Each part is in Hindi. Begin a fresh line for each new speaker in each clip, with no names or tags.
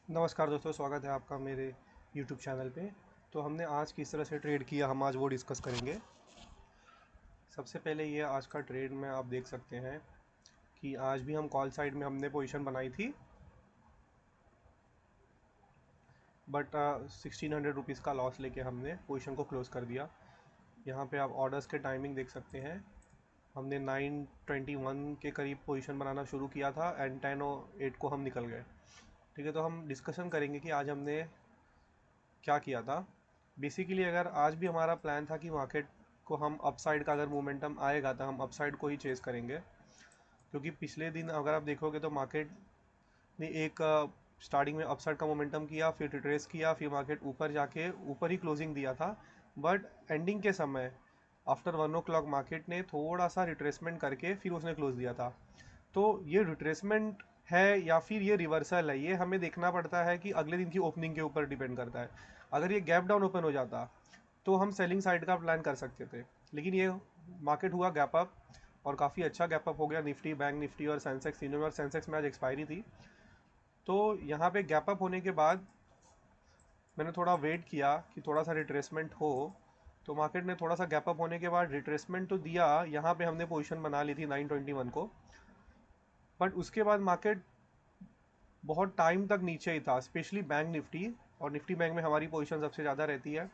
नमस्कार दोस्तों, स्वागत है आपका मेरे YouTube चैनल पे। तो हमने आज किस तरह से ट्रेड किया, हम आज वो डिस्कस करेंगे। सबसे पहले ये आज का ट्रेड में आप देख सकते हैं कि आज भी हम कॉल साइड में हमने पोजीशन बनाई थी, बट 1600 रुपीज़ का लॉस लेके हमने पोजीशन को क्लोज़ कर दिया। यहाँ पे आप ऑर्डर्स के टाइमिंग देख सकते हैं। हमने 9:21 के करीब पोजीशन बनाना शुरू किया था एंड 10:08 को हम निकल गए। ठीक है, तो हम डिस्कशन करेंगे कि आज हमने क्या किया था। बेसिकली अगर आज भी हमारा प्लान था कि मार्केट को हम अपसाइड का अगर मोमेंटम आएगा तो हम अपसाइड को ही चेज़ करेंगे, क्योंकि पिछले दिन अगर आप देखोगे तो मार्केट ने एक स्टार्टिंग में अपसाइड का मोमेंटम किया, फिर रिट्रेस किया, फिर मार्केट ऊपर जाके ऊपर ही क्लोजिंग दिया था। बट एंडिंग के समय आफ्टर 1 o'clock मार्केट ने थोड़ा सा रिट्रेसमेंट करके फिर उसने क्लोज दिया था। तो ये रिट्रेसमेंट है या फिर ये रिवर्सल है, ये हमें देखना पड़ता है कि अगले दिन की ओपनिंग के ऊपर डिपेंड करता है। अगर ये गैप डाउन ओपन हो जाता तो हम सेलिंग साइड का प्लान कर सकते थे, लेकिन ये मार्केट हुआ गैप अप और काफ़ी अच्छा गैप अप हो गया। निफ्टी, बैंक निफ्टी और सेंसेक्स तीनों में, और सेंसेक्स में आज एक्सपायरी थी। तो यहाँ पे गैप अप होने के बाद मैंने थोड़ा वेट किया कि थोड़ा सा रिट्रेसमेंट हो। तो मार्केट ने थोड़ा सा गैप अप होने के बाद रिट्रेसमेंट तो दिया, यहाँ पे हमने पोजीशन बना ली थी 9:21 को। बट उसके बाद मार्केट बहुत टाइम तक नीचे ही था, स्पेशली बैंक निफ्टी। और निफ्टी बैंक में हमारी पोजीशन सबसे ज़्यादा रहती है,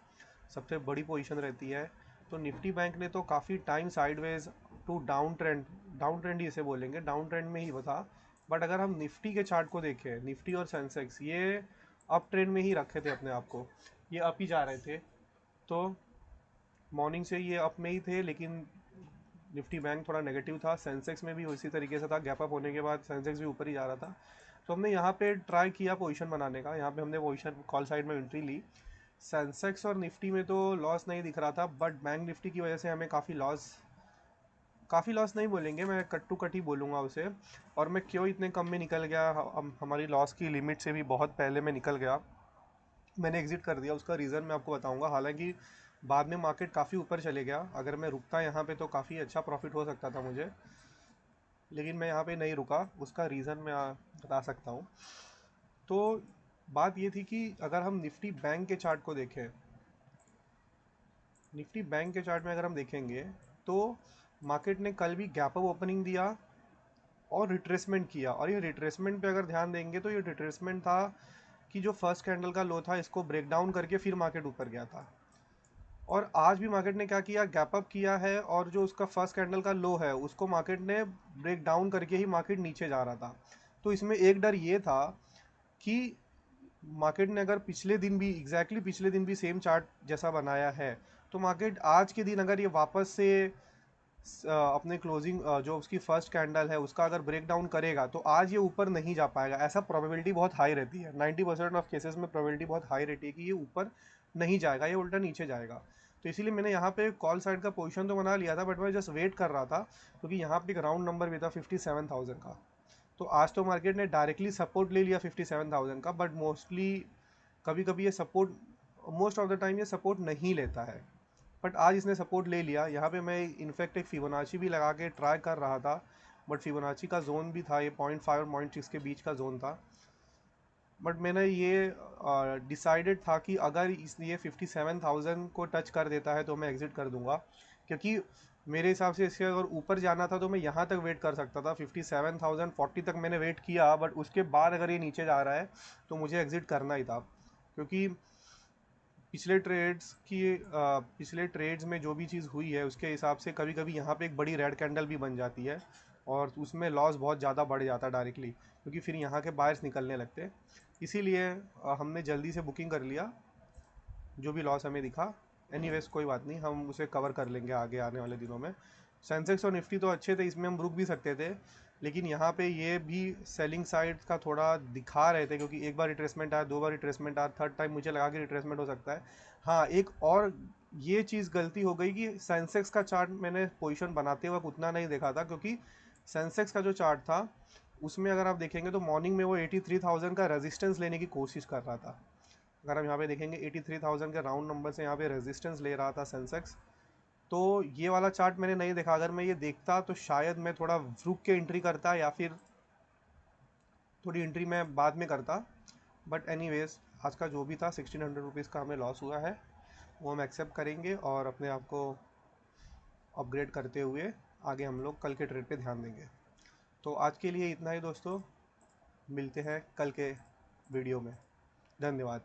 सबसे बड़ी पोजीशन रहती है। तो निफ्टी बैंक ने तो काफ़ी time sideways to down trend ही इसे बोलेंगे, डाउन ट्रेंड में ही वो था। बट अगर हम निफ्टी के चार्ट को देखें, निफ्टी और सेंसेक्स ये अप ट्रेंड में ही रखे थे अपने आप को, ये अप ही जा रहे थे। तो मॉर्निंग से ये अप में ही थे, लेकिन निफ्टी बैंक थोड़ा नेगेटिव था। सेंसेक्स में भी उसी तरीके से था, गैप अप होने के बाद सेंसेक्स भी ऊपर ही जा रहा था। तो हमने यहाँ पे ट्राई किया पोजीशन बनाने का, यहाँ पे हमने पोजीशन कॉल साइड में एंट्री ली। सेंसेक्स और निफ्टी में तो लॉस नहीं दिख रहा था, बट बैंक निफ्टी की वजह से हमें काफ़ी लॉस नहीं बोलेंगे, मैं कट टू कट ही बोलूँगा उसे। और मैं क्यों इतने कम में निकल गया, हमारी लॉस की लिमिट से भी बहुत पहले में निकल गया, मैंने एग्जिट कर दिया, उसका रीज़न मैं आपको बताऊंगा। हालांकि बाद में मार्केट काफ़ी ऊपर चले गया, अगर मैं रुकता यहाँ पे तो काफ़ी अच्छा प्रॉफिट हो सकता था मुझे, लेकिन मैं यहाँ पे नहीं रुका, उसका रीज़न मैं बता सकता हूँ। तो बात ये थी कि अगर हम निफ्टी बैंक के चार्ट को देखें, निफ्टी बैंक के चार्ट में अगर हम देखेंगे तो मार्केट ने कल भी गैप अप ओपनिंग दिया और रिट्रेसमेंट किया। और ये रिट्रेसमेंट पे अगर ध्यान देंगे तो ये रिट्रेसमेंट था कि जो फर्स्ट कैंडल का लो था इसको ब्रेक डाउन करके फिर मार्केट ऊपर गया था। और आज भी मार्केट ने क्या किया, गैप अप किया है, और जो उसका फर्स्ट कैंडल का लो है उसको मार्केट ने ब्रेक डाउन करके ही मार्केट नीचे जा रहा था। तो इसमें एक डर ये था कि मार्केट ने अगर पिछले दिन भी पिछले दिन भी सेम चार्ट जैसा बनाया है, तो मार्केट आज के दिन अगर ये वापस से अपने क्लोजिंग जो उसकी फर्स्ट कैंडल है उसका अगर ब्रेक डाउन करेगा तो आज ये ऊपर नहीं जा पाएगा। ऐसा प्रोबेबिलिटी बहुत हाई रहती है, 90% ऑफ केसेस में प्रोबेबिलिटी बहुत हाई रहती है कि ये ऊपर नहीं जाएगा, ये उल्टा नीचे जाएगा। तो इसीलिए मैंने यहाँ पे कॉल साइड का पोजीशन तो बना लिया था, बट मैं जस्ट वेट कर रहा था, क्योंकि यहाँ पे एक राउंड नंबर भी था 57,000 का। तो आज तो मार्केट ने डायरेक्टली सपोर्ट ले लिया 57,000 का, बट मोस्टली कभी कभी ये support, most of the time ये सपोर्ट नहीं लेता है। बट आज इसने सपोर्ट ले लिया। यहाँ पे मैं इनफैक्ट एक फिबोनाची भी लगा के ट्राई कर रहा था, बट फिबोनाची का जोन भी था, ये 0.5 और 0.6 के बीच का जोन था। बट मैंने ये डिसाइडेड था कि अगर इस ये 57,000 को टच कर देता है तो मैं एग्ज़िट कर दूंगा, क्योंकि मेरे हिसाब से इसके अगर ऊपर जाना था तो मैं यहाँ तक वेट कर सकता था, 57,040 तक मैंने वेट किया, बट उसके बाद अगर ये नीचे जा रहा है तो मुझे एग्ज़िट करना ही था। क्योंकि पिछले ट्रेड्स में जो भी चीज़ हुई है उसके हिसाब से कभी कभी यहाँ पे एक बड़ी रेड कैंडल भी बन जाती है, और उसमें लॉस बहुत ज़्यादा बढ़ जाता है डायरेक्टली, क्योंकि फिर यहाँ के बायर्स निकलने लगते। इसीलिए हमने जल्दी से बुकिंग कर लिया, जो भी लॉस हमें दिखा। एनीवेज कोई बात नहीं, हम उसे कवर कर लेंगे आगे आने वाले दिनों में। सेंसेक्स और निफ्टी तो अच्छे थे, इसमें हम रुक भी सकते थे, लेकिन यहाँ पे ये भी सेलिंग साइड का थोड़ा दिखा रहे थे, क्योंकि एक बार रिट्रेसमेंट आया, दो बार रिट्रेसमेंट आया, थर्ड टाइम मुझे लगा कि रिट्रेसमेंट हो सकता है। हाँ, एक और ये चीज़ गलती हो गई कि सेंसेक्स का चार्ट मैंने पोजीशन बनाते वक्त उतना नहीं देखा था, क्योंकि सेंसेक्स का जो चार्ट था उसमें अगर आप देखेंगे तो मॉर्निंग में वो 83,000 का रेजिस्टेंस लेने की कोशिश कर रहा था। अगर हम यहाँ पे देखेंगे 83,000 के राउंड नंबर से यहाँ पे रेजिस्टेंस ले रहा था सेंसेक्स। तो ये वाला चार्ट मैंने नहीं देखा, अगर मैं ये देखता तो शायद मैं थोड़ा रुक के एंट्री करता, या फिर थोड़ी एंट्री मैं बाद में करता। बट एनीवेज आज का जो भी था 1600 रुपीज़ का हमें लॉस हुआ है, वो हम एक्सेप्ट करेंगे और अपने आप को अपग्रेड करते हुए आगे हम लोग कल के ट्रेड पे ध्यान देंगे। तो आज के लिए इतना ही दोस्तों, मिलते हैं कल के वीडियो में। धन्यवाद।